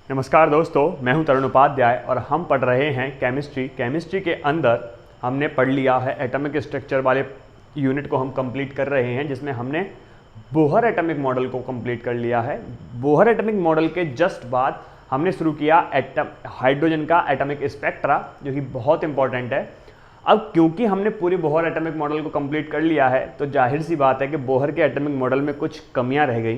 नमस्कार दोस्तों, मैं हूं तरुण उपाध्याय और हम पढ़ रहे हैं केमिस्ट्री के अंदर हमने पढ़ लिया है एटॉमिक स्ट्रक्चर वाले यूनिट को हम कंप्लीट कर रहे हैं, जिसमें हमने बोहर एटॉमिक मॉडल को कंप्लीट कर लिया है। बोहर एटॉमिक मॉडल के जस्ट बाद हमने शुरू किया हाइड्रोजन का एटॉमिक स्पेक्ट्रा, जो कि बहुत इंपॉर्टेंट है। अब क्योंकि हमने पूरी बोहर एटॉमिक मॉडल को कंप्लीट कर लिया है, तो जाहिर सी बात है कि बोहर के एटॉमिक मॉडल में कुछ कमियां रह गई।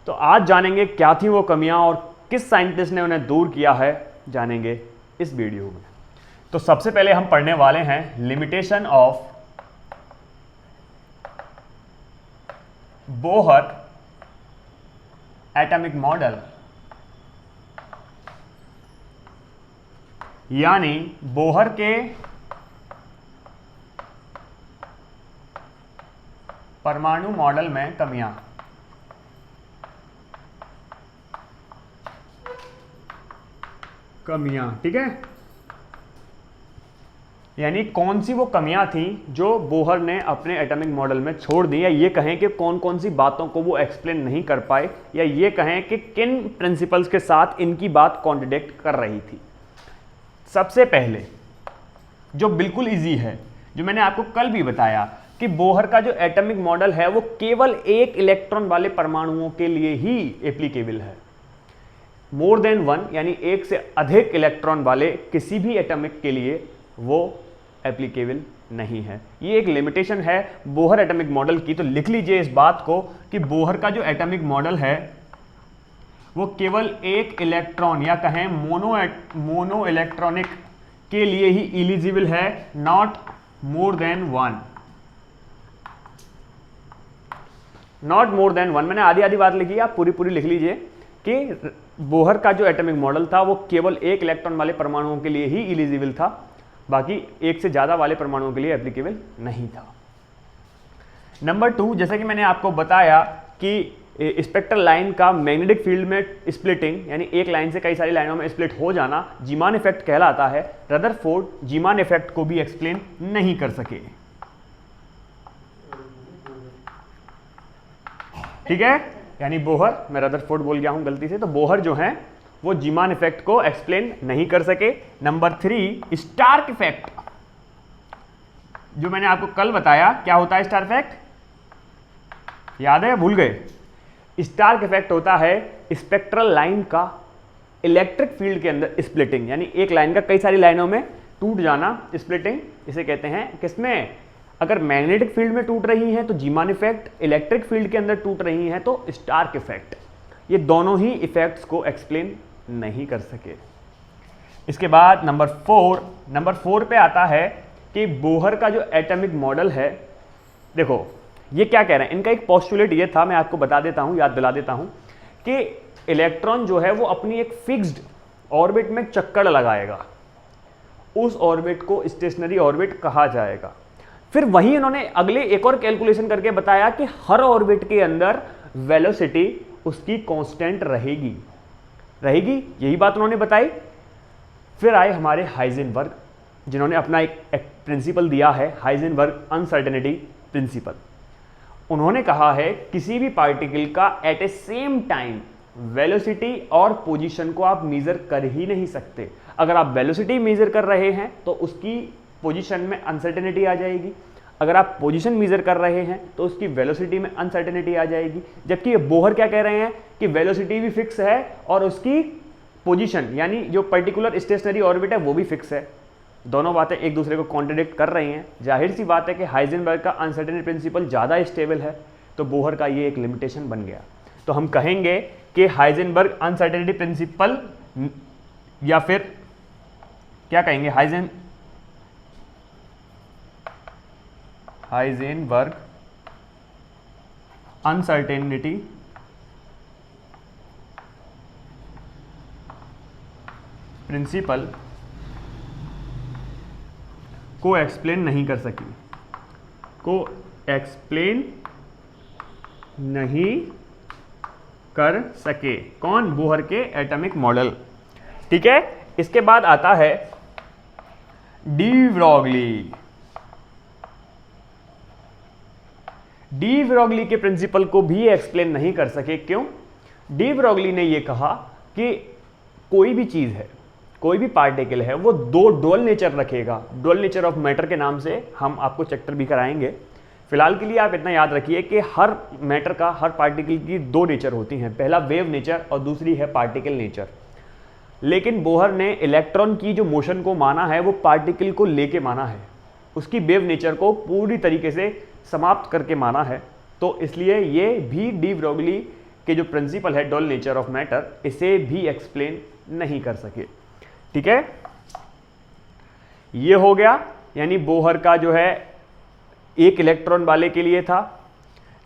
तो आज जानेंगे क्या थी वो कमियां और किस साइंटिस्ट ने उन्हें दूर किया है, जानेंगे इस वीडियो में। तो सबसे पहले हम पढ़ने वाले हैं limitation of Bohr atomic model, यानी बोहर के परमाणु मॉडल में कमियां। ठीक है, यानी कौन सी वो कमियां थी जो बोहर ने अपने एटॉमिक मॉडल में छोड़ दी, या ये कहें कि कौन कौन सी बातों को वो एक्सप्लेन नहीं कर पाए, या ये कहें कि किन प्रिंसिपल्स के साथ इनकी बात कॉन्ट्रडिक्ट कर रही थी। सबसे पहले जो बिल्कुल इजी है, जो मैंने आपको कल भी बताया कि बोहर का जो एटॉमिक मॉडल है वो केवल एक इलेक्ट्रॉन वाले परमाणुओं के लिए ही एप्लीकेबल है। मोर देन वन, यानी एक से अधिक इलेक्ट्रॉन वाले किसी भी एटॉमिक के लिए वो एप्लीकेबल नहीं है। ये एक लिमिटेशन है बोहर एटॉमिक मॉडल की। तो लिख लीजिए इस बात को कि बोहर का जो एटॉमिक मॉडल है वो केवल एक इलेक्ट्रॉन, या कहें मोनो इलेक्ट्रॉनिक के लिए ही एलिजिबल है, not more than one. Not more than one, मैंने आधी आधी बात लिखी, आप पूरी पूरी लिख लीजिए कि बोहर का जो एटॉमिक मॉडल था वो केवल एक इलेक्ट्रॉन वाले परमाणुओं के लिए ही एलिजिबल था, बाकी एक से ज्यादा वाले परमाणुओं के लिए एप्लीकेबल नहीं था। नंबर 2, जैसे कि मैंने आपको बताया कि स्पेक्ट्रल लाइन का मैग्नेटिक फील्ड में स्प्लिटिंग, यानी एक लाइन से कई सारी लाइनों में स्प्लिट हो जाना, जीमान इफेक्ट कहलाता है। रदरफोर्ड जीमान इफेक्ट को भी एक्सप्लेन नहीं कर सके। ठीक है, यानी बोहर, मैं रदरफोर्ड बोल गया हूं गलती से, तो बोहर जो है वो जीमान इफेक्ट को एक्सप्लेन नहीं कर सके। नंबर 3, स्टार्क इफेक्ट, जो मैंने आपको कल बताया क्या होता है स्टार्क इफेक्ट, याद है या भूल गए? स्टार्क इफेक्ट होता है स्पेक्ट्रल लाइन का इलेक्ट्रिक फील्ड के अंदर स्प्लिटिंग, यानी एक लाइन का कई सारी लाइनों में टूट जाना, स्प्लिटिंग इसे कहते हैं। किसमें? अगर मैग्नेटिक फील्ड में टूट रही है तो जीमान इफेक्ट, इलेक्ट्रिक फील्ड के अंदर टूट रही है तो स्टार्क इफेक्ट। ये दोनों ही इफेक्ट्स को एक्सप्लेन नहीं कर सके। इसके बाद नंबर 4 पे आता है कि बोहर का जो एटॉमिक मॉडल है, देखो ये क्या कह रहे हैं, इनका एक पोस्टुलेट ये था, मैं आपको बता देता हूं, याद दिला देता हूं कि इलेक्ट्रॉन जो है वो अपनी एक फिक्स्ड ऑर्बिट में चक्कर लगाएगा, उस ऑर्बिट को स्टेशनरी ऑर्बिट कहा जाएगा। फिर वहीं उन्होंने अगले एक और कैलकुलेशन करके बताया कि हर ऑर्बिट के अंदर वेलोसिटी उसकी कांस्टेंट रहेगी, यही बात उन्होंने बताई। फिर आए हमारे हाइजेनबर्ग, जिन्होंने अपना एक प्रिंसिपल दिया है, हाइजेनबर्ग अनसर्टेनिटी प्रिंसिपल। उन्होंने कहा है किसी भी पार्टिकल का एट ए सेम टाइम वेलोसिटी और पोजीशन को आप मेजर कर ही नहीं सकते। अगर आप वेलोसिटी मेजर कर रहे हैं तो उसकी पोजीशन में अनसर्टेनिटी आ जाएगी, अगर आप पोजीशन मेजर कर रहे हैं तो उसकी वेलोसिटी में अनसर्टेनिटी आ जाएगी। जबकि बोहर क्या कह रहे हैं कि वेलोसिटी भी फिक्स है और उसकी पोजीशन, यानी जो पर्टिकुलर स्टेशनरी ऑर्बिट है वो भी फिक्स है। दोनों बातें एक दूसरे को कॉन्ट्रडिक्ट कर रही हैं। जाहिर सी बात है कि हाइजेनबर्ग का अनसर्टेनिटी प्रिंसिपल ज़्यादा स्टेबल है, तो बोहर का ये एक लिमिटेशन बन गया। तो हम कहेंगे कि हाइजेनबर्ग अनसर्टेनिटी प्रिंसिपल, या फिर क्या कहेंगे, हाइजेनबर्ग अनसर्टेनिटी प्रिंसिपल को एक्सप्लेन नहीं कर सके, कौन? बोहर के एटॉमिक मॉडल। ठीक है, इसके बाद आता है डी ब्रॉगली। डी ब्रॉगली के प्रिंसिपल को भी एक्सप्लेन नहीं कर सके। क्यों? डी ब्रॉगली ने यह कहा कि कोई भी चीज़ है, कोई भी पार्टिकल है, वो दो डुअल नेचर रखेगा। डुअल नेचर ऑफ मैटर के नाम से हम आपको चैप्टर भी कराएंगे। फिलहाल के लिए आप इतना याद रखिए कि हर मैटर का, हर पार्टिकल की दो नेचर होती हैं, पहला वेव नेचर और दूसरी है पार्टिकल नेचर। लेकिन बोहर ने इलेक्ट्रॉन की जो मोशन को माना है वो पार्टिकल को लेके माना है, उसकी वेव नेचर को पूरी तरीके से समाप्त करके माना है। तो इसलिए ये भी डी ब्रोगली के जो प्रिंसिपल है डुअल नेचर ऑफ मैटर, इसे भी एक्सप्लेन नहीं कर सके। ठीक है, ये हो गया, यानी बोहर का जो है एक इलेक्ट्रॉन वाले के लिए था।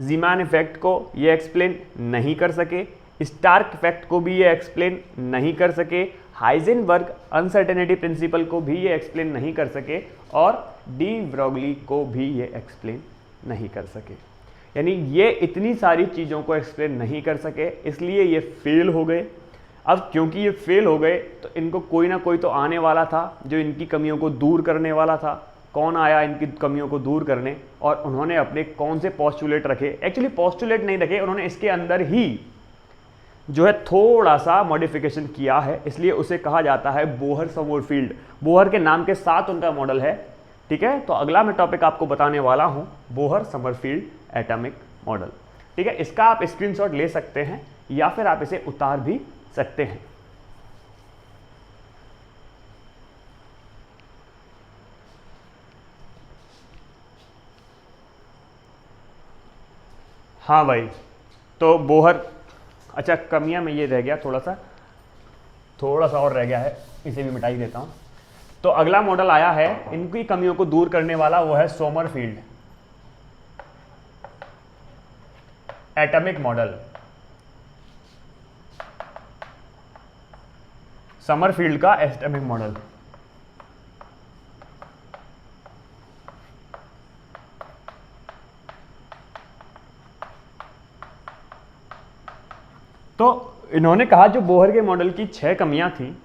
जीमान इफेक्ट को ये एक्सप्लेन नहीं कर सके, स्टार्क इफेक्ट को भी ये एक्सप्लेन नहीं कर सके, हाइजेनबर्ग अनसर्टेनिटी प्रिंसिपल को भी ये एक्सप्लेन नहीं कर सके, और डी ब्रोगली को भी ये एक्सप्लेन नहीं कर सके। यानी ये इतनी सारी चीज़ों को एक्सप्लेन नहीं कर सके, इसलिए ये फेल हो गए। अब क्योंकि ये फेल हो गए तो इनको कोई ना कोई तो आने वाला था जो इनकी कमियों को दूर करने वाला था। कौन आया इनकी कमियों को दूर करने, और उन्होंने अपने कौन से पोस्टुलेट रखे, एक्चुअली पोस्टुलेट नहीं रखे, उन्होंने इसके अंदर ही जो है थोड़ा सा मॉडिफिकेशन किया है, इसलिए उसे कहा जाता है बोहर समरफील्ड। बोहर के नाम के साथ उनका मॉडल है। ठीक है, तो अगला मैं टॉपिक आपको बताने वाला हूं, बोहर समरफील्ड एटॉमिक मॉडल। ठीक है, इसका आप स्क्रीनशॉट ले सकते हैं या फिर आप इसे उतार भी सकते हैं। हाँ भाई, तो बोहर, अच्छा कमियां में ये रह गया, थोड़ा सा और रह गया है, इसे भी मिटा ही देता हूं। तो अगला मॉडल आया है इनकी कमियों को दूर करने वाला, वो है सोमरफील्ड एटॉमिक मॉडल। समरफील्ड का एटॉमिक मॉडल। तो इन्होंने कहा जो बोहर के मॉडल की 6 कमियां थी,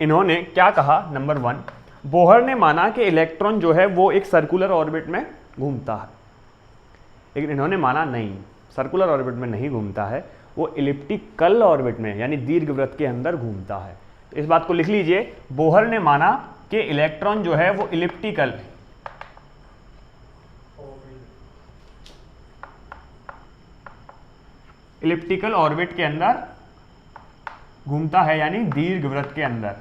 इन्होंने क्या कहा, नंबर 1, बोहर ने माना कि इलेक्ट्रॉन जो है वो एक सर्कुलर ऑर्बिट में घूमता है। लेकिन इन्होंने माना नहीं, सर्कुलर ऑर्बिट में नहीं घूमता है, वो इलिप्टिकल ऑर्बिट में यानी दीर्घवृत्त के अंदर घूमता है। तो इस बात को लिख लीजिए, बोहर ने माना कि इलेक्ट्रॉन जो है वो इलिप्टिकल ऑर्बिट के अंदर घूमता है, यानी दीर्घवृत्त के अंदर।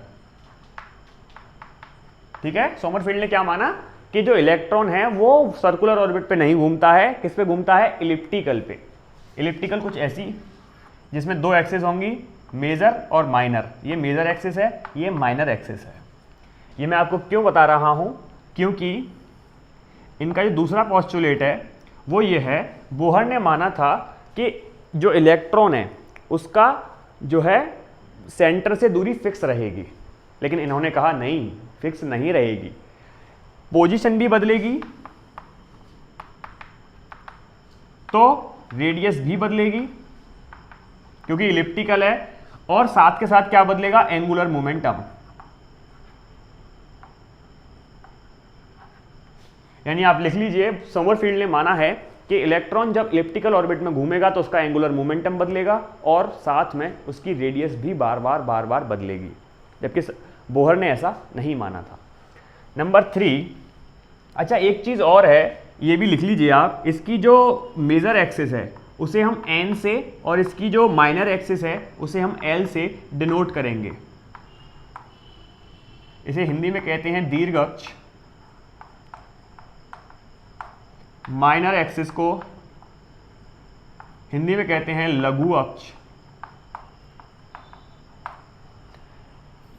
ठीक है, सोमरफील्ड ने क्या माना कि जो इलेक्ट्रॉन है वो सर्कुलर ऑर्बिट पे नहीं घूमता है, किस पे घूमता है, इलिप्टिकल पे। इलिप्टिकल कुछ ऐसी जिसमें 2 एक्सिस होंगी, मेजर और माइनर। ये मेजर एक्सिस है, ये माइनर एक्सिस है। ये मैं आपको क्यों बता रहा हूं, क्योंकि इनका जो दूसरा पोस्टुलेट है वो ये है, बोहर ने माना था कि जो इलेक्ट्रॉन है उसका जो है सेंटर से दूरी फिक्स रहेगी। लेकिन इन्होंने कहा नहीं, फिक्स नहीं रहेगी, पोजीशन भी बदलेगी तो रेडियस भी बदलेगी, क्योंकि इलिप्टिकल है, और साथ के साथ क्या बदलेगा, एंगुलर मोमेंटम। यानी आप लिख लीजिए, सोमरफील्ड ने माना है कि इलेक्ट्रॉन जब इलिप्टिकल ऑर्बिट में घूमेगा तो उसका एंगुलर मोमेंटम बदलेगा और साथ में उसकी रेडियस भी बार बार बदलेगी, जबकि बोहर ने ऐसा नहीं माना था। नंबर 3, अच्छा एक चीज़ और है, ये भी लिख लीजिए आप, इसकी जो मेजर एक्सिस है उसे हम n से, और इसकी जो माइनर एक्सिस है उसे हम l से डिनोट करेंगे। इसे हिंदी में कहते हैं दीर्घ अक्ष, माइनर एक्सिस को हिंदी में कहते हैं लघु अक्ष।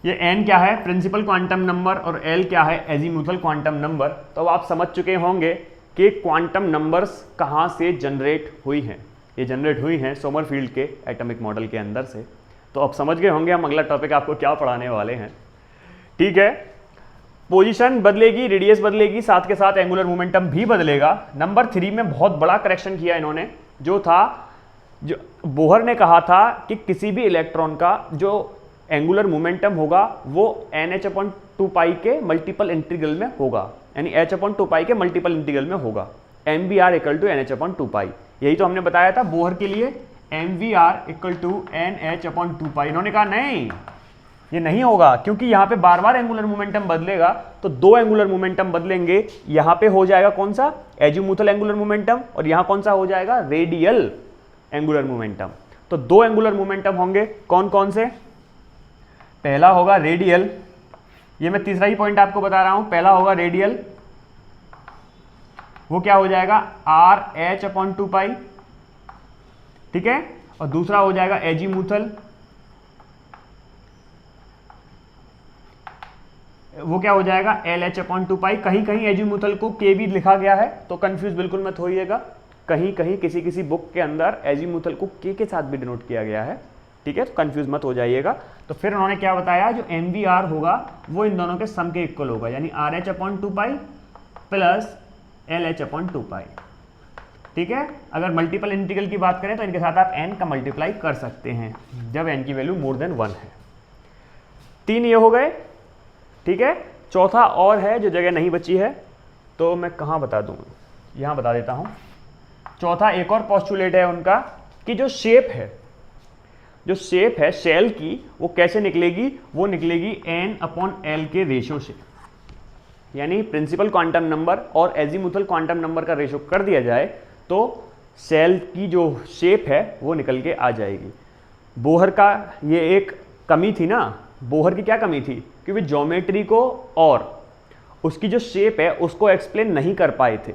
ये n क्या है, प्रिंसिपल क्वांटम नंबर, और l क्या है, एजीमुथल क्वांटम नंबर। तो आप समझ चुके होंगे कि क्वांटम नंबर्स कहाँ से जनरेट हुई हैं। ये जनरेट हुई हैं सोमरफील्ड के एटॉमिक मॉडल के अंदर से। तो अब समझ गए होंगे हम अगला टॉपिक आपको क्या पढ़ाने वाले हैं। ठीक है, पोजीशन बदलेगी, रेडियस बदलेगी, साथ के साथ एंगुलर मोमेंटम भी बदलेगा। नंबर 3 में बहुत बड़ा करेक्शन किया इन्होंने, जो था, जो बोहर ने कहा था कि किसी भी इलेक्ट्रॉन का जो एंगुलर मोमेंटम होगा वो NH/2π के मल्टीपल इंटीग्रल में होगा, यानी H/2π के मल्टीपल इंटीग्रल में होगा, MBR = NH/2π। यही तो हमने बताया था बोहर के लिए mvr इक्वल टू NH/2π। इन्होंने कहा नहीं, ये नहीं होगा, क्योंकि यहां पे बार बार एंगुलर मोमेंटम बदलेगा, तो दो एंगुलर मोमेंटम बदलेंगे। यहां पे हो जाएगा कौन सा, एजीमुथल एंगुलर मोमेंटम, और यहां कौन सा हो जाएगा, रेडियल एंगुलर मोमेंटम। तो दो एंगुलर मोमेंटम होंगे, कौन कौन से, पहला होगा रेडियल, ये मैं तीसरा ही पॉइंट आपको बता रहा हूं, पहला होगा रेडियल, वो क्या हो जाएगा RH/2π, ठीक है, और दूसरा हो जाएगा एजीमुथल, वो क्या हो जाएगा LH/2π। कहीं कहीं एजीमुथल को के भी लिखा गया है, तो कंफ्यूज बिल्कुल मत होइएगा, कहीं कहीं किसी किसी बुक के अंदर एजीमुथल को के साथ भी डिनोट किया गया है, ठीक है, तो कंफ्यूज मत हो जाइएगा। तो फिर उन्होंने क्या बताया, जो MVR होगा वो इन दोनों के सम के इक्वल होगा, यानी RH/2π प्लस LH/2π, ठीक है। अगर मल्टीपल इंटीग्रल की बात करें तो इनके साथ आप n का मल्टीप्लाई कर सकते हैं जब n की वैल्यू मोर देन 1 है। 3 ये हो गए, ठीक है। चौथा और है, जो जगह नहीं बची है तो मैं कहाँ बता दूँ, यहाँ बता देता हूँ। चौथा एक और पोस्टुलेट है उनका कि जो शेप है शेल की, वो कैसे निकलेगी, वो निकलेगी n/l के रेशो से, यानी प्रिंसिपल क्वांटम नंबर और एजीमुथल क्वांटम नंबर का रेशो कर दिया जाए तो सेल की जो शेप है वो निकल के आ जाएगी। बोहर का ये एक कमी थी ना, बोहर की क्या कमी थी, क्योंकि ज्योमेट्री को और उसकी जो शेप है उसको एक्सप्लेन नहीं कर पाए थे।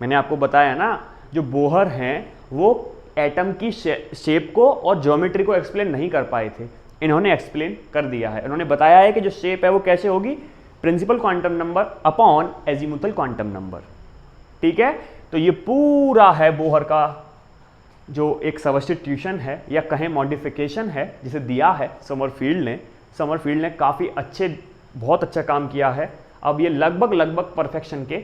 मैंने आपको बताया ना, जो बोहर हैं वो एटम की शेप को और ज्योमेट्री को एक्सप्लेन नहीं कर पाए थे, इन्होंने एक्सप्लेन कर दिया है। इन्होंने बताया है कि जो शेप है वो कैसे होगी, principal quantum number upon azimuthal quantum number, ठीक है। तो ये पूरा है बोहर का जो एक सब्स्टिट्यूशन है या कहें मॉडिफिकेशन है, जिसे दिया है समरफील्ड ने काफ़ी बहुत अच्छा काम किया है। अब ये लगभग परफेक्शन के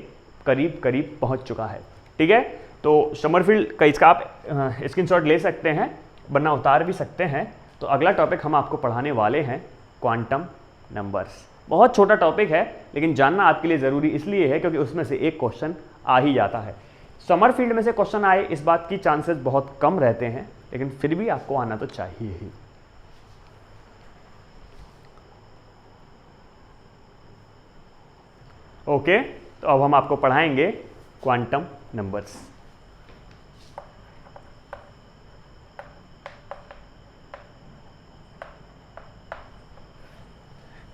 करीब पहुंच चुका है, ठीक है। तो समरफील्ड का इसका आप स्क्रीनशॉट ले सकते हैं, वरना उतार भी सकते हैं। तो अगला टॉपिक हम आपको पढ़ाने वाले हैं क्वांटम नंबर्स। बहुत छोटा टॉपिक है, लेकिन जानना आपके लिए ज़रूरी इसलिए है क्योंकि उसमें से एक क्वेश्चन आ ही जाता है। समरफील्ड में से क्वेश्चन आए इस बात की चांसेस बहुत कम रहते हैं, लेकिन फिर भी आपको आना तो चाहिए ही। ओके, तो अब हम आपको पढ़ाएंगे क्वांटम नंबर्स।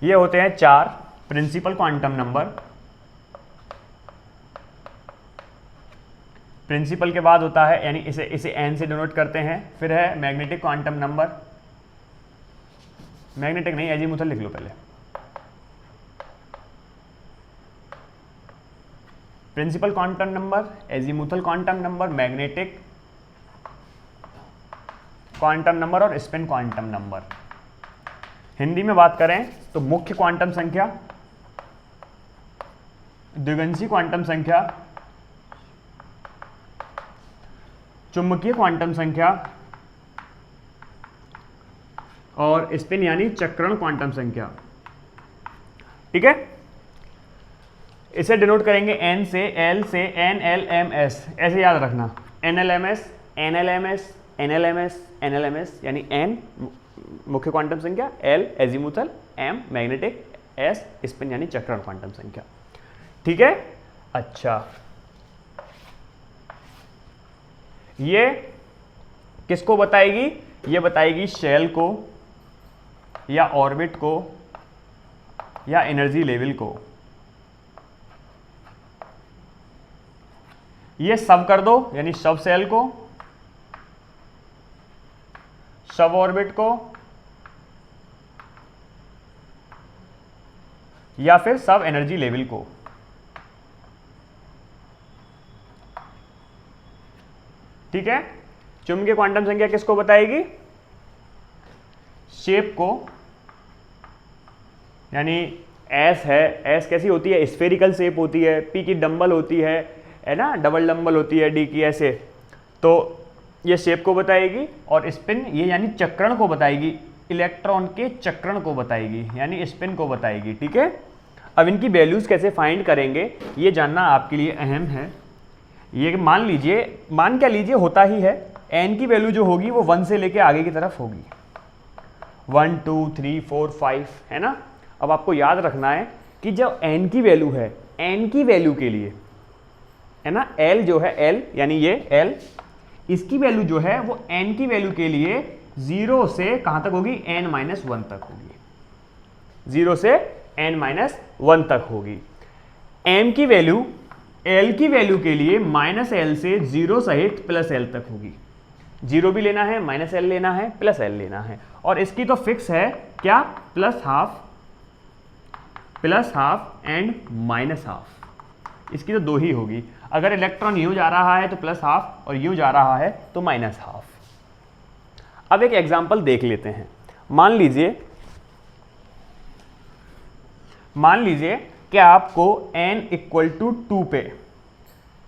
ये होते हैं 4 प्रिंसिपल क्वांटम नंबर। प्रिंसिपल के बाद होता है, यानी इसे n से डिनोट करते हैं। फिर है मैग्नेटिक क्वांटम नंबर, मैग्नेटिक नहीं एजीमुथल लिख लो पहले। Principal quantum number, azimuthal quantum number, magnetic quantum number और स्पिन क्वांटम नंबर। हिंदी में बात करें तो मुख्य क्वांटम संख्या, द्विगंशी क्वांटम संख्या, चुंबकीय क्वांटम संख्या और स्पिन यानी चक्रण क्वांटम संख्या, ठीक है। इसे डिनोट करेंगे n से, l से, NLMS, ऐसे याद रखना, NLMS, NLMS, NLMS, NLMS, यानी n मुख्य क्वांटम संख्या, l azimuthal, m magnetic, s spin यानी चक्रण क्वांटम संख्या, ठीक है। अच्छा, ये किसको बताएगी, ये बताएगी शेल को या ऑर्बिट को या एनर्जी लेवल को। ये सब कर दो, यानी सब सेल को, सब ऑर्बिट को या फिर सब एनर्जी लेवल को, ठीक है। चुंबकीय क्वांटम संख्या किसको बताएगी, शेप को, यानी एस है, एस कैसी होती है, स्फेरिकल शेप होती है, पी की डंबल होती है ना, डबल डंबल होती है, डी की ऐसे, तो ये शेप को बताएगी। और स्पिन ये यानी चक्रण को बताएगी, इलेक्ट्रॉन के चक्रण को बताएगी, यानी स्पिन को बताएगी, ठीक है। अब इनकी वैल्यूज कैसे फाइंड करेंगे ये जानना आपके लिए अहम है। ये मान लीजिए, मान क्या लीजिए, होता ही है n की वैल्यू जो होगी वो 1 से लेके आगे की तरफ होगी, 1 2 3 4 5, है ना। अब आपको याद रखना है कि जब n की वैल्यू है, n की वैल्यू के लिए, है ना, l जो है l यानी ये l, इसकी वैल्यू जो है वो n की वैल्यू के लिए 0 से कहां तक होगी, n-1 तक होगी, 0 से n-1 तक होगी। m की वैल्यू l की वैल्यू के लिए -l से 0 सहित +l तक होगी, 0 भी लेना है, -l लेना है, +l लेना है। और इसकी तो फिक्स है क्या, +½ एंड -½ इसकी तो 2 ही होगी। अगर इलेक्ट्रॉन यूं जा रहा है तो +½ और यूं जा रहा है तो -½ अब एक एग्जांपल देख लेते हैं। मान लीजिए कि आपको n = 2 पे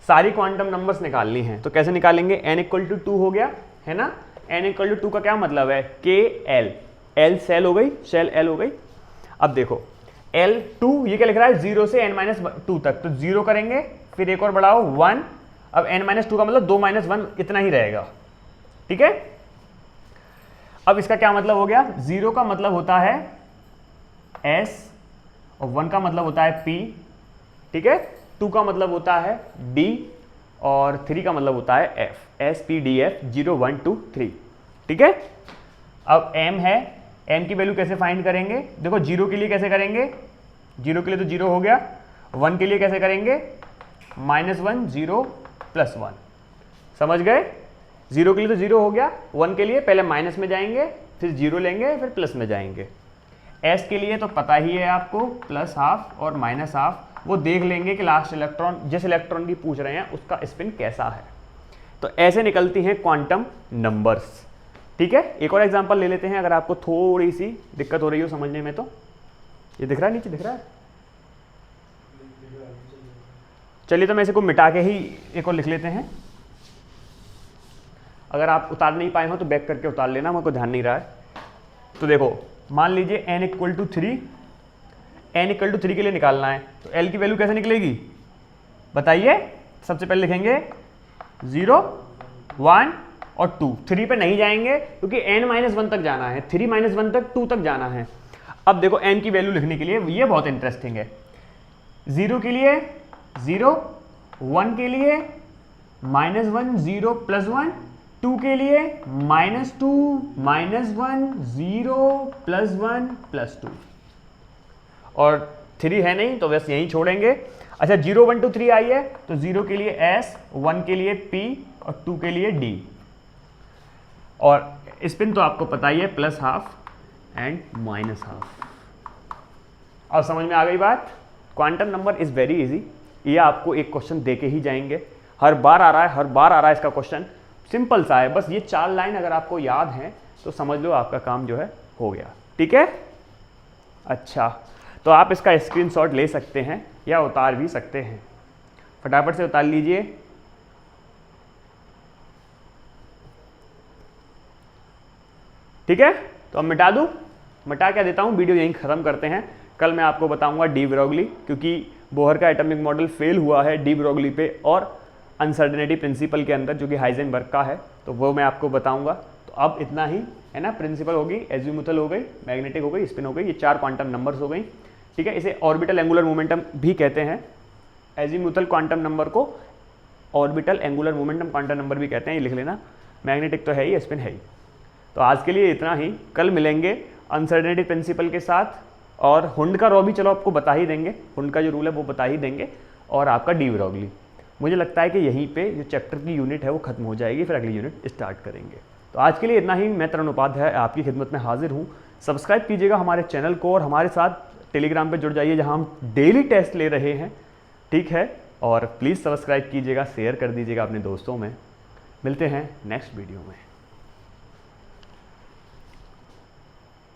सारी क्वांटम नंबर्स निकालनी है, तो कैसे निकालेंगे, n = 2 हो गया, है ना। n = 2 का क्या मतलब है, KL, L सेल हो गई, शेल L हो गई। अब देखो L2 ये क्या लिख रहा है, 0 से n-2 तक, तो 0 करेंगे, फिर एक और बढ़ाओ 1, अब n-2 का मतलब 2 - 1 इतना ही रहेगा, ठीक है। अब इसका क्या मतलब हो गया, 0 का मतलब होता है S और 1 का मतलब होता है P, ठीक है। 2 का मतलब होता है D और 3 का मतलब होता है F, S P D F 0 1 2 3, ठीक है। अब M है, M की वैल्यू कैसे फाइंड करेंगे, देखो 0 के लिए कैसे करेंगे, 0 के लिए तो 0 हो गया, 1 के लिए कैसे करेंगे, -1 0 +1, समझ गए। 0 के लिए तो 0 हो गया, 1 के लिए पहले माइनस में जाएंगे, फिर 0 लेंगे, फिर प्लस में जाएंगे। S के लिए तो पता ही है आपको, +½ और -½ वो देख लेंगे कि लास्ट इलेक्ट्रॉन, जिस इलेक्ट्रॉन की पूछ रहे हैं उसका स्पिन कैसा है। तो ऐसे निकलती हैं क्वांटम नंबर्स, ठीक है। एक और एग्जांपल ले लेते हैं, अगर आपको थोड़ी सी दिक्कत हो रही हो समझने में। तो ये दिख रहा है, नीचे दिख रहा है, चलिए तो मैं इसे को मिटा के ही एक और लिख लेते हैं। अगर आप उतार नहीं पाए हो तो बैक करके उतार लेना, मेरे को ध्यान नहीं रहा है। तो देखो मान लीजिए n = 3, n = 3 के लिए निकालना है, तो l की वैल्यू कैसे निकलेगी बताइए। सबसे पहले लिखेंगे 0 1 और 2, 3 पे नहीं जाएंगे क्योंकि n-1 तक जाना है, 3-1 तक 2 तक जाना है। अब देखो n की वैल्यू लिखने के लिए ये बहुत इंटरेस्टिंग है, 0 के लिए 0, 1 के लिए -1 0 +1, 2 के लिए -2 -1 0 +1 +2, और 3 है नहीं तो बस यहीं छोड़ेंगे। अच्छा 0 1 2 3 आई है, तो 0 के लिए S, 1 के लिए P और 2 के लिए D, और स्पिन तो आपको पता ही है, +½ एंड -½ अब समझ में आ गई बात। Quantum number is very easy, ये आपको एक क्वेश्चन दे के ही जाएंगे, हर बार आ रहा है इसका क्वेश्चन, सिंपल सा है, बस ये 4 लाइन अगर आपको याद हैं तो समझ लो आपका काम जो है हो गया, ठीक है। अच्छा तो आप इसका स्क्रीनशॉट ले सकते हैं या उतार भी सकते हैं, फटाफट से उतार लीजिए। ठीक है, तो अब मिटा क्या देता हूँ, वीडियो यहीं ख़त्म करते हैं। कल मैं आपको बताऊंगा डी ब्रोगली, क्योंकि बोहर का एटॉमिक मॉडल फेल हुआ है डी ब्रोगली पे और अनसर्टेनिटी प्रिंसिपल के अंदर, जो कि हाइजेनबर्ग का है, तो वो मैं आपको बताऊंगा। तो अब इतना ही है ना, प्रिंसिपल होगी, एजीमुथल हो गई, मैग्नेटिक हो गई, स्पिन हो गई, ये 4 क्वांटम नंबर्स हो गई, ठीक है। इसे ऑर्बिटल एंगुलर मोमेंटम भी कहते हैं, एजीमुथल क्वांटम नंबर को orbital angular momentum quantum number भी कहते हैं, ये लिख लेना। मैग्नेटिक तो है ही, स्पिन है ही। तो आज के लिए इतना ही, कल मिलेंगे अनसर्टेनिटी प्रिंसिपल के साथ, और हुंड का रॉ भी चलो आपको बता ही देंगे, हुंड का जो रूल है वो बता ही देंगे, और आपका डी ब्रोगली। मुझे लगता है कि यहीं पे जो चैप्टर की यूनिट है वो खत्म हो जाएगी, फिर अगली यूनिट स्टार्ट करेंगे। तो आज के लिए इतना ही। मैं तरुण उपाध्याय आपकी खिदमत में हाजिर हूँ। सब्सक्राइब कीजिएगा हमारे चैनल को, और हमारे साथ टेलीग्राम पे जुड़ जाइए, जहाँ हम डेली टेस्ट ले रहे हैं, ठीक है। और प्लीज़ सब्सक्राइब कीजिएगा, शेयर कर दीजिएगा अपने दोस्तों में। मिलते हैं नेक्स्ट वीडियो में।